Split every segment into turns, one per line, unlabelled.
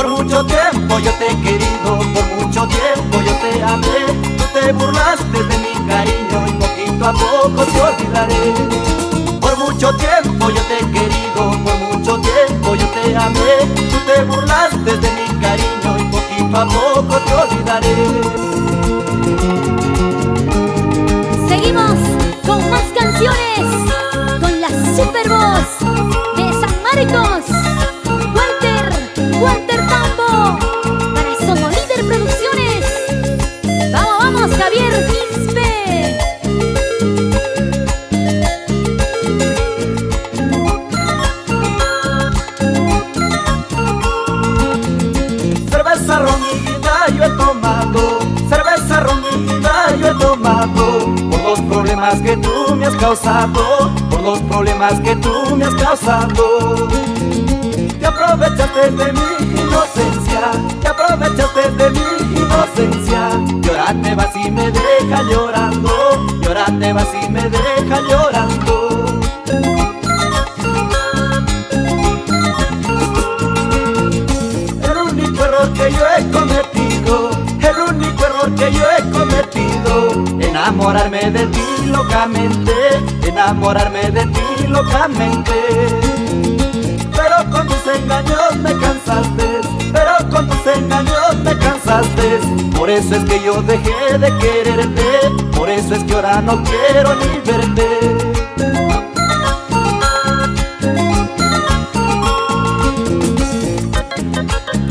Por mucho tiempo yo te he querido, por mucho tiempo yo te amé. Tú te burlaste de mi cariño y poquito a poco te olvidaré. Por mucho tiempo yo te he querido, por mucho tiempo yo te amé. Tú te burlaste de mi cariño y poquito a poco te olvidaré.
Seguimos con más canciones, con la super voz de San Marcos, Walter Tambo, para Sonolíder Producciones. Vamos, vamos, Javier Quispe.
Cerveza, ron y yo he tomado, cerveza, ron y yo he tomado, por los problemas que tú me has causado, por los problemas que tú me has causado. Te aprovechaste de mi inocencia, te aprovechaste de mi inocencia. Y ahora te vas y me dejas llorando, y ahora te vas y me dejas llorando. El único error que yo he cometido, el único error que yo he cometido, enamorarme de ti locamente, enamorarme de ti locamente. Pero con tus engaños me cansaste, pero con tus engaños me cansaste. Por eso es que yo dejé de quererte, por eso es que ahora no quiero ni verte.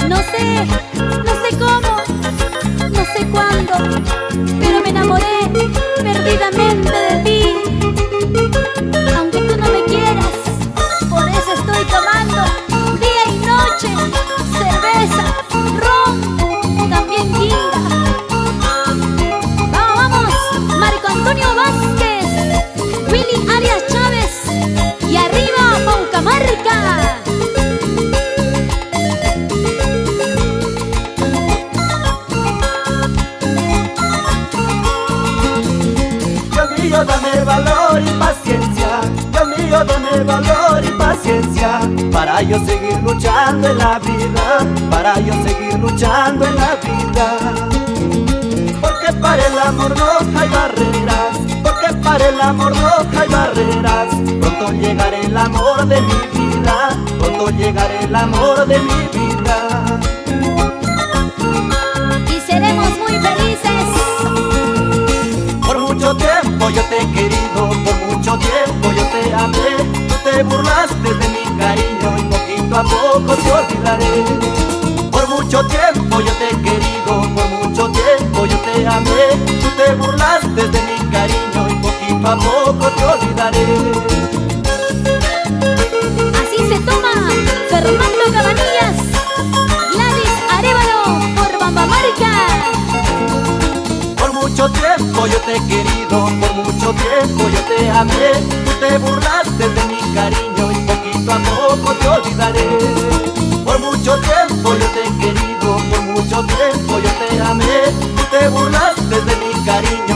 No sé cómo, no sé cuándo, pero me enamoré perdidamente de ti. Aunque tú no me quieras, por eso estoy tomando día y noche cerveza, ron, también guinda. Vamos, vamos, Marco Antonio Vázquez, Willy Arias Chávez y arriba Paucamarca.
Dios mío, dame valor y paciencia, Dios mío, dame valor y paciencia, para yo seguir luchando en la vida, para yo seguir luchando en la vida. Porque para el amor no hay barreras, porque para el amor no hay barreras. Pronto llegará el amor de mi vida, pronto llegará el amor de mi vida.
Y seremos muy felices.
Por mucho tiempo yo te he querido, por mucho tiempo yo te amé. Tú te burlaste de mi cariño y poquito a poco te olvidaré. Por mucho tiempo yo te he querido, por mucho tiempo yo te amé. Tú te burlaste de mi cariño y poquito a poco te olvidaré.
Así se toma Fernando Cabanillas, Gladys Arévalo por Bambamarca.
Por mucho tiempo yo te he querido, por mucho tiempo yo te amé. Tú te burlaste de mi cariño y poquito a poco te olvidaré. Por mucho tiempo yo te he querido, por mucho tiempo yo te amé. Tú te burlaste de mi cariño